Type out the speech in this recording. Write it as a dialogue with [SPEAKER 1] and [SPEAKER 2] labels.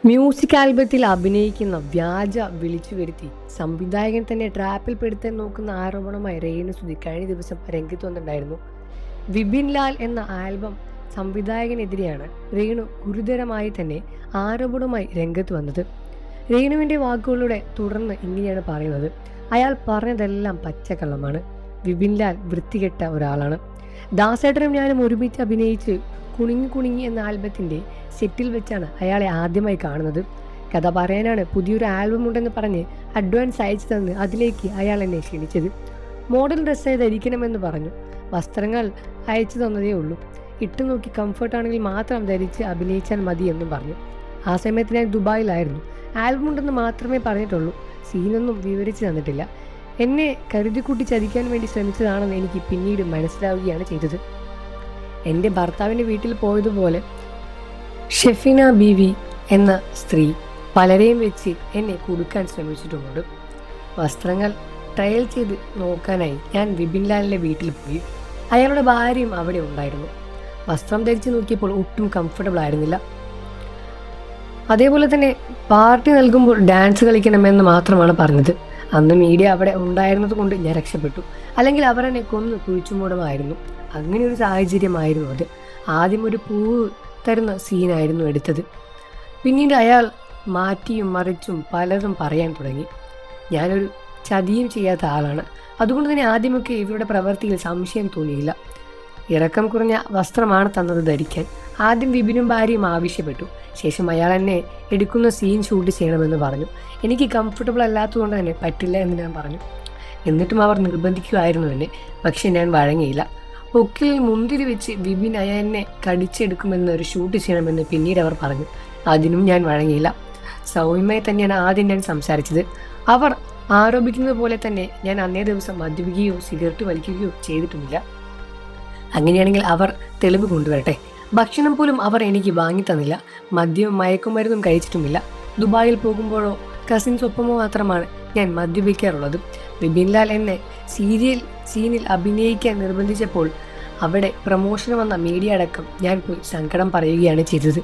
[SPEAKER 1] Music ആൽബത്തിൽ അഭിനയിക്കുന്ന വ്യാജ വിളിച്ചു വരുത്തി സംവിധായകൻ തന്നെ ട്രാപ്പിൽ പെടുത്താൻ നോക്കുന്ന ആരോപണമായി രേണുസുതി കഴിഞ്ഞ ദിവസം രംഗത്ത് വന്നിട്ടുണ്ടായിരുന്നു. വിപിൻ ലാൽ എന്ന ആൽബം സംവിധായകനെതിരെയാണ് രേണു ഗുരുതരമായി തന്നെ ആരോപണവുമായി രംഗത്ത് വന്നത്. രേണുവിന്റെ വാക്കുകളുടെ തുടർന്ന് ഇങ്ങനെയാണ് പറയുന്നത്: അയാൾ പറഞ്ഞതെല്ലാം പച്ചക്കള്ളമാണ്. വിപിൻ ലാൽ വൃത്തികെട്ട ഒരാളാണ്. ദാസേട്ടനും ഞാനും ഒരുമിച്ച് അഭിനയിച്ച് കുണിങ്ങി കുണിങ്ങി എന്ന ആൽബത്തിന്റെ സെറ്റിൽ വെച്ചാണ് അയാളെ ആദ്യമായി കാണുന്നത്. കഥ പറയാനാണ് പുതിയൊരു ആൽബം ഉണ്ടെന്ന് പറഞ്ഞ് അഡ്വാൻസ് അയച്ചു തന്ന് അതിലേക്ക് അയാൾ എന്നെ ക്ഷണിച്ചത്. മോഡൽ ഡ്രസ്സായി ധരിക്കണമെന്ന് പറഞ്ഞു. വസ്ത്രങ്ങൾ അയച്ചു തന്നതേ ഉള്ളൂ. ഇട്ടു നോക്കി കംഫർട്ട് ആണെങ്കിൽ മാത്രം ധരിച്ച് അഭിനയിച്ചാൽ മതി എന്നും പറഞ്ഞു. ആ സമയത്ത് ഞാൻ ദുബായിലായിരുന്നു. ആൽബം ഉണ്ടെന്ന് മാത്രമേ പറഞ്ഞിട്ടുള്ളൂ. സീനൊന്നും വിവരിച്ചു തന്നിട്ടില്ല. എന്നെ കരുതിക്കൂട്ടി ചതിക്കാൻ വേണ്ടി ശ്രമിച്ചതാണെന്ന് എനിക്ക് പിന്നീട് മനസ്സിലാവുകയാണ് ചെയ്തത്. എൻ്റെ ഭർത്താവിൻ്റെ വീട്ടിൽ പോയതുപോലെ ഷെഫിന ബീവി എന്ന സ്ത്രീ പലരെയും വെച്ച് എന്നെ കുടുക്കാൻ ശ്രമിച്ചിട്ടുമുണ്ട്. വസ്ത്രങ്ങൾ ട്രയൽ ചെയ്ത് നോക്കാനായി ഞാൻ വിപിൻ ലാലിൻ്റെ വീട്ടിൽ പോയി. അയാളുടെ ഭാര്യയും അവിടെ ഉണ്ടായിരുന്നു. വസ്ത്രം ധരിച്ച് നോക്കിയപ്പോൾ ഒട്ടും കംഫർട്ടബിൾ ആയിരുന്നില്ല. അതേപോലെ തന്നെ പാർട്ടി നൽകുമ്പോൾ ഡാൻസ് കളിക്കണമെന്ന് മാത്രമാണ് പറഞ്ഞത്. അന്ന് മീഡിയ അവിടെ ഉണ്ടായിരുന്നത് കൊണ്ട് ഞാൻ രക്ഷപ്പെട്ടു. അല്ലെങ്കിൽ അവർ എന്നെ കൊന്ന് കുഴിച്ചുമൂടുമായിരുന്നു. അങ്ങനെ ഒരു സാഹചര്യമായിരുന്നു അത്. ആദ്യം ഒരു പൂവ് തരുന്ന സീനായിരുന്നു എടുത്തത്. പിന്നീട് അയാൾ മാറ്റിയും മറിച്ചും പലതും പറയാൻ തുടങ്ങി. ഞാനൊരു ചതിയും ചെയ്യാത്ത ആളാണ്. അതുകൊണ്ട് തന്നെ ആദ്യമൊക്കെ ഇവരുടെ പ്രവൃത്തിയിൽ സംശയം തോന്നിയില്ല. ഇറക്കം കുറഞ്ഞ വസ്ത്രമാണ് തന്നത് ധരിക്കാൻ. ആദ്യം വിപിനും ഭാര്യയും ആവശ്യപ്പെട്ടു. ശേഷം അയാൾ എന്നെ എടുക്കുന്ന സീൻ ഷൂട്ട് ചെയ്യണമെന്ന് പറഞ്ഞു. എനിക്ക് കംഫർട്ടബിൾ അല്ലാത്തതുകൊണ്ട് തന്നെ പറ്റില്ല എന്ന് ഞാൻ പറഞ്ഞു. എന്നിട്ടും അവർ നിർബന്ധിക്കുമായിരുന്നു എന്നെ. പക്ഷെ ഞാൻ വഴങ്ങിയില്ല. പൊക്കിൽ മുന്തിരി വെച്ച് വിപിൻ അയാളിനെ കടിച്ചെടുക്കുമെന്നൊരു ഷൂട്ട് ചെയ്യണമെന്ന് പിന്നീട് അവർ പറഞ്ഞു. അതിനും ഞാൻ വഴങ്ങിയില്ല. സൗമ്യമായി തന്നെയാണ് ആദ്യം ഞാൻ സംസാരിച്ചത്. അവർ ആരോപിക്കുന്നത് പോലെ തന്നെ ഞാൻ അന്നേ ദിവസം മദ്യപിക്കുകയോ സിഗരറ്റ് വലിക്കുകയോ ചെയ്തിട്ടുമില്ല. അങ്ങനെയാണെങ്കിൽ അവർ തെളിവ് കൊണ്ടുവരട്ടെ. ഭക്ഷണം പോലും അവർ എനിക്ക് വാങ്ങി തന്നില്ല. മദ്യവും മയക്കുമരുന്നും കഴിച്ചിട്ടുമില്ല. ദുബായിൽ പോകുമ്പോഴോ കസിൻസ് ഒപ്പമോ മാത്രമാണ് ഞാൻ മദ്യപിക്കാറുള്ളത്. വിപിൻ ലാൽ എന്നെ സീനിൽ അഭിനയിക്കാൻ നിർബന്ധിച്ചപ്പോൾ അവിടെ പ്രമോഷന് വന്ന മീഡിയ അടക്കം ഞാൻ പോയി സങ്കടം പറയുകയാണ് ചെയ്തത്.